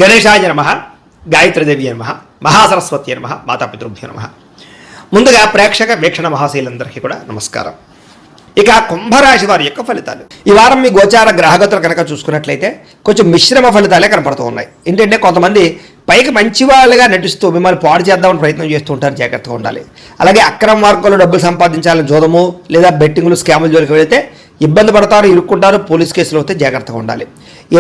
గణేశాయ నమః, గాయత్రీదేవి నమః, మహాసరస్వతి నమః, మాతాపితృభ్యో నమః. ముందుగా ప్రేక్షక వీక్షణ మహాశీలందరికీ కూడా నమస్కారం. ఇక కుంభరాశి వారి యొక్క ఫలితాలు. ఈ వారం మీ గోచార గ్రహగతులు కనుక చూసుకున్నట్లయితే కొంచెం మిశ్రమ ఫలితాలే కనపడుతూ ఉన్నాయి. ఏంటంటే కొంతమంది పైకి మంచి వాళ్ళుగా నటిస్తూ మిమ్మల్ని పాడు చేద్దామని ప్రయత్నం చేస్తూ ఉంటారు, జాగ్రత్తగా ఉండాలి. అలాగే అక్రమ మార్గంలో డబ్బులు సంపాదించాలని జోదము లేదా బెట్టింగ్లు స్కాముల జోలికి వెళితే ఇబ్బంది పడతారు, ఇరుక్కుంటారు, పోలీస్ కేసులు అయితే జాగ్రత్తగా ఉండాలి.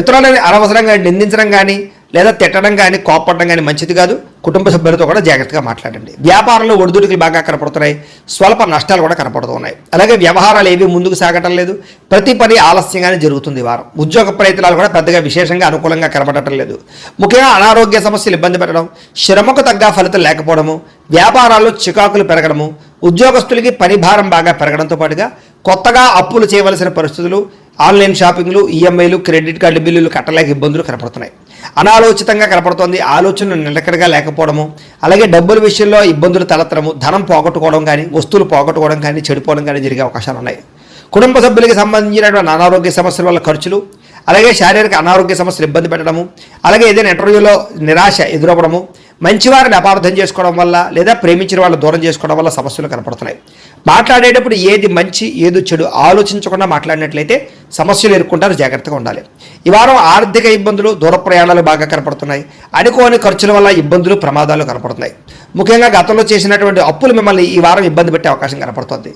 ఇతరులని అనవసరంగా నిందించడం కానీ లేదా తిట్టడం కానీ కోపడడం కానీ మంచిది కాదు. కుటుంబ సభ్యులతో కూడా జాగ్రత్తగా మాట్లాడండి. వ్యాపారంలో ఒడిదుడుకులు బాగా కనపడుతున్నాయి, స్వల్ప నష్టాలు కూడా కనపడుతున్నాయి. అలాగే వ్యవహారాలు ఏవి ముందుకు సాగటం లేదు, ప్రతి పని ఆలస్యంగానే జరుగుతుంది. వారం ఉద్యోగ ప్రయత్నాలు కూడా పెద్దగా విశేషంగా అనుకూలంగా కనపడటం లేదు. ముఖ్యంగా అనారోగ్య సమస్యలు ఇబ్బంది పెట్టడం, శ్రమకు తగ్గ ఫలితం లేకపోవడము, వ్యాపారాల్లో చికాకులు పెరగడము, ఉద్యోగస్తులకి పని భారం బాగా పెరగడంతో పాటుగా కొత్తగా అప్పులు చేయవలసిన పరిస్థితులు, ఆన్లైన్ షాపింగ్లు, ఈఎంఐలు, క్రెడిట్ కార్డు బిల్లులు కట్టలేక ఇబ్బందులు కనపడుతున్నాయి. అనాలోచితంగా కనపడుతోంది, ఆలోచనలు నిలకడగా లేకపోవడము, అలాగే డబ్బుల విషయంలో ఇబ్బందులు తలెత్తడము, ధనం పోగొట్టుకోవడం కానీ వస్తువులు పోగొట్టుకోవడం కానీ చెడిపోవడం కానీ జరిగే అవకాశాలు ఉన్నాయి. కుటుంబ సభ్యులకి సంబంధించినటువంటి అనారోగ్య సమస్యల వల్ల ఖర్చులు, అలాగే శారీరక అనారోగ్య సమస్యలు ఇబ్బంది పెట్టడము, అలాగే ఏదైనా ఇంటర్వ్యూలో నిరాశ ఎదురవ్వడము, మంచివారిని అపార్థం చేసుకోవడం వల్ల లేదా ప్రేమించిన వాళ్ళు దూరం చేసుకోవడం వల్ల సమస్యలు కనపడుతున్నాయి. మాట్లాడేటప్పుడు ఏది మంచి ఏది చెడు ఆలోచించకుండా మాట్లాడినట్లయితే సమస్యలు ఎదుర్కొంటారు, జాగ్రత్తగా ఉండాలి. ఈ వారం ఆర్థిక ఇబ్బందులు, దూర ప్రయాణాలు బాగా కనపడుతున్నాయి. అనుకోని ఖర్చుల వల్ల ఇబ్బందులు, ప్రమాదాలు కనపడుతున్నాయి. ముఖ్యంగా గతంలో చేసినటువంటి అప్పులు మిమ్మల్ని ఈ వారం ఇబ్బంది పెట్టే అవకాశం కనపడుతుంది.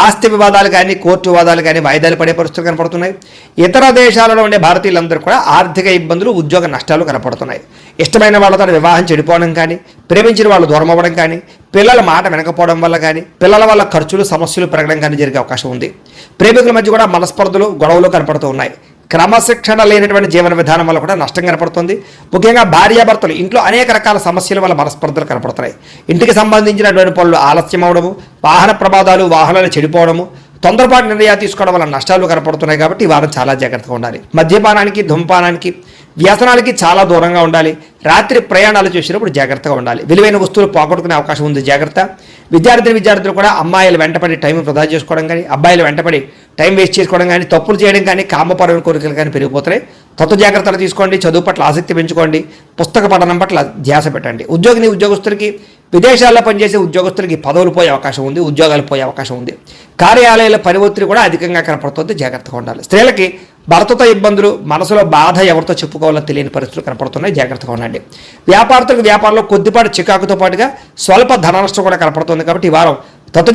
ఆస్తి వివాదాలు కానీ కోర్టు వివాదాలు కానీ వాయిదాలు పడే పరిస్థితులు కనపడుతున్నాయి. ఇతర దేశాలలో ఉండే భారతీయులందరూ కూడా ఆర్థిక ఇబ్బందులు, ఉద్యోగ నష్టాలు కనపడుతున్నాయి. ఇష్టమైన వాళ్ళతో వివాహం చెడిపోవడం కానీ, ప్రేమించిన వాళ్ళు దూరం అవ్వడం కానీ, పిల్లల మాట వినకపోవడం వల్ల కానీ, పిల్లల వల్ల ఖర్చులు, సమస్యలు పెరగడం కానీ జరిగే అవకాశం ఉంది. ప్రేమికుల మధ్య కూడా మనస్పర్ధలు, గొడవలు కనపడుతూ ఉన్నాయి. క్రమశిక్షణ లేనటువంటి జీవన విధానం వల్ల కూడా నష్టం కనపడుతుంది. ముఖ్యంగా భార్యాభర్తలు ఇంట్లో అనేక రకాల సమస్యల వల్ల మనస్పర్ధలు కనపడుతున్నాయి. ఇంటికి సంబంధించినటువంటి పనులు ఆలస్యం అవడము, వాహన ప్రమాదాలు, వాహనాలు చెడిపోవడము, తొందరపాటు నిర్ణయాలు తీసుకోవడం వల్ల నష్టాలు కనపడుతున్నాయి. కాబట్టి ఈ వారం చాలా జాగ్రత్తగా ఉండాలి. మద్యపానానికి, ధూమపానానికి, వ్యసనాలకి చాలా దూరంగా ఉండాలి. రాత్రి ప్రయాణాలు చేసినప్పుడు జాగ్రత్తగా ఉండాలి. విలువైన వస్తువులు పోగొట్టుకునే అవకాశం ఉంది, జాగ్రత్త. విద్యార్థులు కూడా అమ్మాయిలు వెంటపడి టైం వృధా చేసుకోవడం కానీ, అబ్బాయిలు వెంటపడి టైం వేస్ట్ చేసుకోవడం కానీ, తప్పులు చేయడం కానీ, కామపరమైన కోరికలు కానీ పెరిగిపోతున్నాయి. జాగ్రత్తలు తీసుకోండి. చదువు పట్ల ఆసక్తి పెంచుకోండి. పుస్తక పఠనం పట్ల ధ్యాస పెట్టండి. ఉద్యోగస్తులకి, విదేశాల్లో పనిచేసే ఉద్యోగస్తులకి పదవులు పోయే అవకాశం ఉంది, ఉద్యోగాలు పోయే అవకాశం ఉంది. కార్యాలయాల పని ఒత్తిడి కూడా అధికంగా కనపడుతుంది, జాగ్రత్తగా ఉండాలి. స్త్రీలకి భర్తతో ఇబ్బందులు, మనసులో బాధ ఎవరితో చెప్పుకోవాలో తెలియని పరిస్థితులు కనపడుతున్నాయి, జాగ్రత్తగా ఉండండి. వ్యాపారులకు వ్యాపారంలో కొద్దిపాటి చికాకుతో పాటుగా స్వల్ప ధన నష్టం కూడా కనపడుతుంది. కాబట్టి ఈ వారం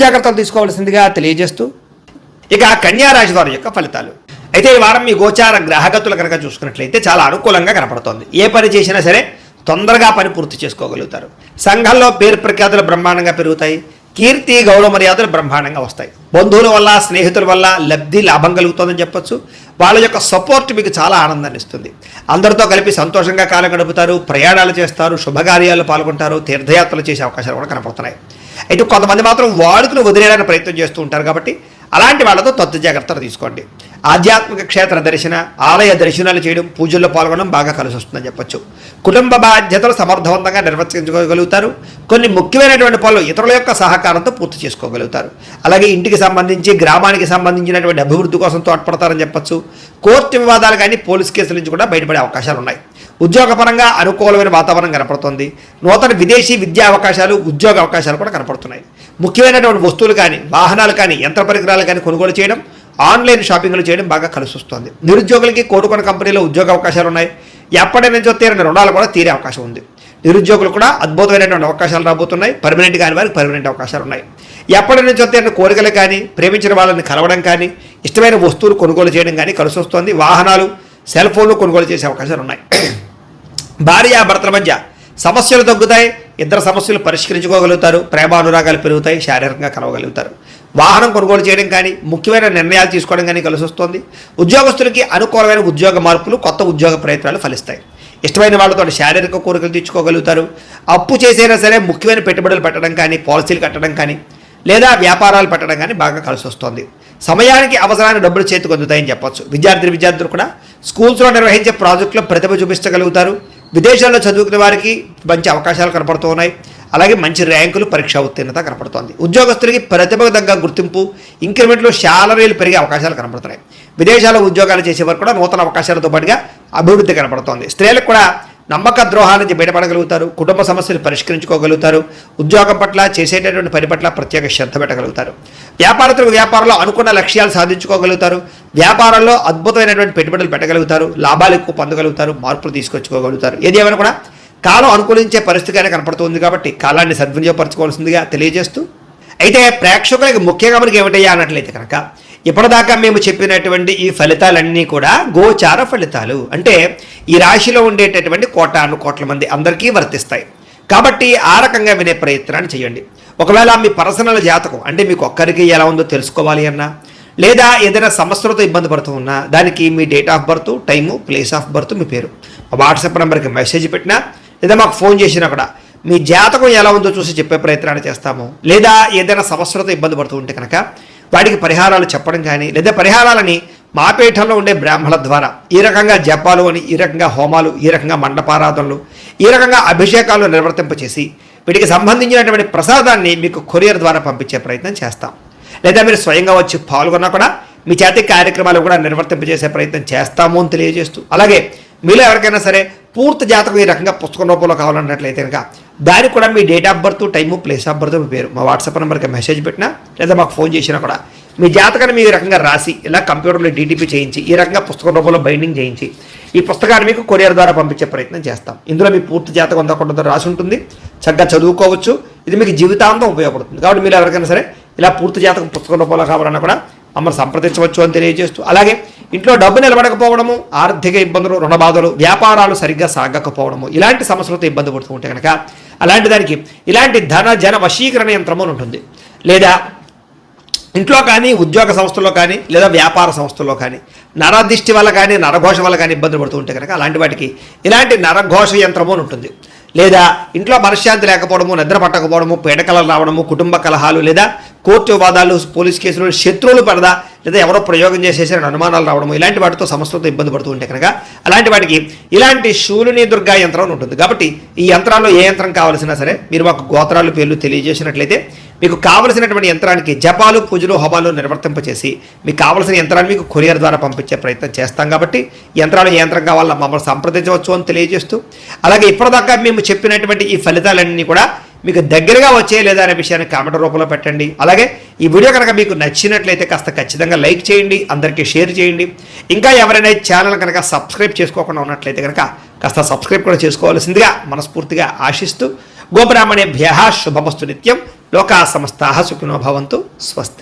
జాగ్రత్తలు తీసుకోవాల్సిందిగా తెలియజేస్తూ ఇక కన్యా రాశి వారి యొక్క ఫలితాలు. అయితే ఈ వారం మీ గోచార గ్రహగతులు కనుక చూసుకున్నట్లయితే చాలా అనుకూలంగా కనపడుతోంది. ఏ పని చేసినా సరే తొందరగా పని పూర్తి చేసుకోగలుగుతారు. సంఘంలో పేరు ప్రఖ్యాతులు బ్రహ్మాండంగా పెరుగుతాయి. కీర్తి, గౌరవ మర్యాదలు బ్రహ్మాండంగా వస్తాయి. బంధువుల వల్ల, స్నేహితుల వల్ల లబ్ధి, లాభం కలుగుతుందని చెప్పొచ్చు. వాళ్ళ యొక్క సపోర్ట్ మీకు చాలా ఆనందాన్ని ఇస్తుంది. అందరితో కలిపి సంతోషంగా కాలం గడుపుతారు, ప్రయాణాలు చేస్తారు, శుభకార్యాలు పాల్గొంటారు, తీర్థయాత్రలు చేసే అవకాశాలు కూడా కనపడుతున్నాయి. అయితే కొంతమంది మాత్రం వాడుకుని వదిలేయడానికి ప్రయత్నం చేస్తూ ఉంటారు. కాబట్టి అలాంటి వాళ్ళతో జాగ్రత్తలు తీసుకోండి. ఆధ్యాత్మిక క్షేత్ర దర్శన, ఆలయ దర్శనాలు చేయడం, పూజల్లో పాల్గొనడం బాగా కలిసి వస్తుందని చెప్పొచ్చు. కుటుంబ బాధ్యతలు సమర్థవంతంగా నిర్వర్తించుకోగలుగుతారు. కొన్ని ముఖ్యమైనటువంటి పనులు ఇతరుల యొక్క సహకారంతో పూర్తి చేసుకోగలుగుతారు. అలాగే ఇంటికి సంబంధించి, గ్రామానికి సంబంధించినటువంటి అభివృద్ధి కోసం తోడ్పడతారని చెప్పొచ్చు. కోర్టు వివాదాలు కానీ, పోలీస్ కేసుల నుంచి కూడా బయటపడే అవకాశాలు ఉన్నాయి. ఉద్యోగపరంగా అనుకూలమైన వాతావరణం కనపడుతుంది. నూతన విదేశీ విద్యా అవకాశాలు, ఉద్యోగ అవకాశాలు కూడా కనపడుతున్నాయి. ముఖ్యమైనటువంటి వస్తువులు కానీ, వాహనాలు కానీ, యంత్ర పరికరాలు కానీ కొనుగోలు చేయడం, ఆన్లైన్ షాపింగ్లు చేయడం బాగా కలిసి వస్తుంది. నిరుద్యోగులకి కోరుకున్న కంపెనీలో ఉద్యోగ అవకాశాలు ఉన్నాయి. ఎప్పటి నుంచో తీరిన రుణాలు కూడా తీరే అవకాశం ఉంది. నిరుద్యోగులు కూడా అద్భుతమైనటువంటి అవకాశాలు రాబోతున్నాయి. పర్మనెంట్ కాని వారికి పర్మనెంట్ అవకాశాలు ఉన్నాయి. ఎప్పటి నుంచో తీరిన కోరికలు కానీ, ప్రేమించిన వాళ్ళని కలవడం కానీ, ఇష్టమైన వస్తువులు కొనుగోలు చేయడం కానీ కలిసి వస్తుంది. వాహనాలు, సెల్ ఫోన్లు కొనుగోలు చేసే అవకాశాలు ఉన్నాయి. భార్యాభర్తల మధ్య సమస్యలు తగ్గుతాయి. ఇద్దరు సమస్యలు పరిష్కరించుకోగలుగుతారు. ప్రేమానురాగాలు పెరుగుతాయి. శారీరకంగా కలవగలుగుతారు. వాహనం కొనుగోలు చేయడం కానీ, ముఖ్యమైన నిర్ణయాలు తీసుకోవడం కానీ కలిసి వస్తుంది. ఉద్యోగస్తులకి అనుకూలమైన ఉద్యోగ మార్పులు, కొత్త ఉద్యోగ ప్రయత్నాలు ఫలిస్తాయి. ఇష్టమైన వాళ్ళతో శారీరక కోరికలు తీర్చుకోగలుగుతారు. అప్పు చేసైనా సరే ముఖ్యమైన పెట్టుబడులు పెట్టడం కానీ, పాలసీలు కట్టడం కానీ, లేదా వ్యాపారాలు పెట్టడం కానీ బాగా కలిసి వస్తుంది. సమయానికి అవసరమైన డబ్బులు చేతికి అందుతాయని చెప్పొచ్చు. విద్యార్థులు కూడా స్కూల్స్లో నిర్వహించే ప్రాజెక్టులో ప్రతిభ చూపించగలుగుతారు. విదేశాల్లో చదువుకునే వారికి మంచి అవకాశాలు కనపడుతూ ఉన్నాయి. అలాగే మంచి ర్యాంకులు, పరీక్షా ఉత్తీర్ణత కనపడుతోంది. ఉద్యోగస్తులకి ప్రతిభకు తగ్గ గుర్తింపు, ఇంక్రిమెంట్లు, శాలరీలు పెరిగే అవకాశాలు కనపడుతున్నాయి. విదేశాల్లో ఉద్యోగాలు చేసేవారు కూడా నూతన అవకాశాలతో పాటుగా అభివృద్ధి కనపడుతోంది. స్త్రీలకు కూడా నమ్మక ద్రోహాల నుంచి బయటపడగలుగుతారు, కుటుంబ సమస్యలు పరిష్కరించుకోగలుగుతారు, ఉద్యోగం పట్ల చేసేటటువంటి పని పట్ల ప్రత్యేక శ్రద్ధ పెట్టగలుగుతారు, వ్యాపారస్తులకు వ్యాపారంలో అనుకున్న లక్ష్యాలు సాధించుకోగలుగుతారు, వ్యాపారంలో అద్భుతమైనటువంటి పెట్టుబడులు పెట్టగలుగుతారు, లాభాలు ఎక్కువ పొందగలుగుతారు, మార్పులు తీసుకొచ్చుకోగలుగుతారు. ఏది ఏమైనా కూడా కాలం అనుకూలించే పరిస్థితిగానే కనపడుతుంది కాబట్టి కాలాన్ని సద్వినియోగపరచుకోవాల్సిందిగా తెలియజేస్తూ, అయితే ప్రేక్షకులకి ముఖ్యంగా మనకి ఏమిటయ్యా అన్నట్లయితే కనుక ఇప్పటిదాకా మేము చెప్పినటువంటి ఈ ఫలితాలన్నీ కూడా గోచార ఫలితాలు, అంటే ఈ రాశిలో ఉండేటటువంటి కోటాను కోట్ల మంది అందరికీ వర్తిస్తాయి. కాబట్టి ఆ రకంగా వినే ప్రయత్నాన్ని చేయండి. ఒకవేళ మీ పర్సనల్ జాతకం అంటే మీకు ఒక్కరికి ఎలా ఉందో తెలుసుకోవాలి అన్నా, లేదా ఏదైనా సమస్యలతో ఇబ్బంది పడుతూ ఉన్నా దానికి మీ date of birth, time, place of birth, మీ పేరు వాట్సాప్ నెంబర్కి మెసేజ్ పెట్టినా లేదా మాకు ఫోన్ చేసినా కూడా మీ జాతకం ఎలా ఉందో చూసి చెప్పే ప్రయత్నాన్ని చేస్తాము. లేదా ఏదైనా సమస్యలతో ఇబ్బంది పడుతూ ఉంటే కనుక వాటికి పరిహారాలు చెప్పడం కానీ, లేదా పరిహారాలని మా పీఠంలో ఉండే బ్రాహ్మణుల ద్వారా ఈ రకంగా జపాలు అని, ఈ రకంగా హోమాలు, ఈ రకంగా మండపారాధనలు, ఈ రకంగా అభిషేకాలు నిర్వర్తింపచేసి వీటికి సంబంధించినటువంటి ప్రసాదాన్ని మీకు కొరియర్ ద్వారా పంపించే ప్రయత్నం చేస్తాం. లేదా మీరు స్వయంగా వచ్చి పాల్గొన్నా కూడా మీ చేతి కార్యక్రమాలు కూడా నిర్వర్తింపజేసే ప్రయత్నం చేస్తాము అని తెలియజేస్తూ, అలాగే మీలో ఎవరికైనా సరే పూర్తి జాతకం ఈ రకంగా పుస్తకం రూపంలో కావాలన్నట్లయితే కనుక దానికి కూడా మీ date of birth, time, place of birth, మీ పేరు మా వాట్సాప్ నెంబర్కి మెసేజ్ పెట్టినా లేదా మాకు ఫోన్ చేసినా కూడా మీ జాతకాన్ని మీ రకంగా రాసి ఇలా కంప్యూటర్లో డీటీపీ చేయించి ఈ రకంగా పుస్తకం రూపంలో బైండింగ్ చేయించి ఈ పుస్తకాన్ని మీకు కొరియర్ ద్వారా పంపించే ప్రయత్నం చేస్తాం. ఇందులో మీ పూర్తి జాతకం అందకుండా రాసి ఉంటుంది, చక్కగా చదువుకోవచ్చు, ఇది మీకు జీవితాంతం ఉపయోగపడుతుంది. కాబట్టి మీరు ఎవరికైనా సరే ఇలా పూర్తి జాతకం పుస్తకం రూపంలో కావాలన్నా కూడా మమ్మల్ని సంప్రదించవచ్చు అని తెలియజేస్తూ, అలాగే ఇంట్లో డబ్బు నిలబడకపోవడము, ఆర్థిక ఇబ్బందులు, రుణబాధలు, వ్యాపారాలు సరిగ్గా సాగకపోవడము, ఇలాంటి సమస్యలతో ఇబ్బంది పడుతూ ఉంటే కనుక అలాంటి దానికి ఇలాంటి ధన జన వశీకరణ యంత్రము ఉంటుంది. లేదా ఇంట్లో కానీ, ఉద్యోగ సంస్థల్లో కానీ, లేదా వ్యాపార సంస్థల్లో కానీ నరదిష్టి వల్ల కానీ, నరఘోష వల్ల కానీ ఇబ్బంది పడుతూ ఉంటే కనుక అలాంటి వాటికి ఇలాంటి నరఘోష యంత్రము ఉంటుంది. లేదా ఇంట్లో మనశ్శాంతి లేకపోవడము, నిద్ర పట్టకపోవడము, పీడకలలు రావడము, కుటుంబ కలహాలు, లేదా కోర్టు వివాదాలు, పోలీస్ కేసులు, శత్రువులు పడదా, లేదా ఎవరో ప్రయోగం చేసేసిన అనుమానాలు రావడము, ఇలాంటి వాటితో సమస్యలతో ఇబ్బంది పడుతూ ఉంటే కనుక అలాంటి వాటికి ఇలాంటి శూలిని దుర్గా యంత్రం ఉంటుంది. కాబట్టి ఈ యంత్రాల్లో ఏ యంత్రం కావాల్సినా సరే మీరు మాకు గోత్రాలు, పేర్లు తెలియజేసినట్లయితే మీకు కావలసినటువంటి యంత్రానికి జపాలు, పూజలు, హోమాలు నిర్వర్తింపచేసి మీకు కావలసిన యంత్రాన్ని మీకు కొరియర్ ద్వారా పంపించే ప్రయత్నం చేస్తాం. కాబట్టి యంత్రాలు ఏ యంత్రం కావాలో మమ్మల్ని సంప్రదించవచ్చు అని తెలియజేస్తూ, అలాగే ఇప్పటిదాకా మేము చెప్పినటువంటి ఈ ఫలితాలన్నీ కూడా మీకు దగ్గరగా వచ్చే లేదా అనే విషయాన్ని కామెంట్ రూపంలో పెట్టండి. అలాగే ఈ వీడియో కనుక మీకు నచ్చినట్లయితే కాస్త ఖచ్చితంగా లైక్ చేయండి, అందరికీ షేర్ చేయండి. ఇంకా ఎవరైనా ఛానల్ కనుక సబ్స్క్రైబ్ చేసుకోకుండా ఉన్నట్లయితే కనుక కాస్త సబ్స్క్రైబ్ కూడా చేసుకోవాల్సిందిగా మనస్ఫూర్తిగా ఆశిస్తూ, గోబ్రాహ్మణేభ్యః శుభమస్తు నిత్యం, లోకా సమస్తాః సుఖినో భవంతు, స్వస్తి.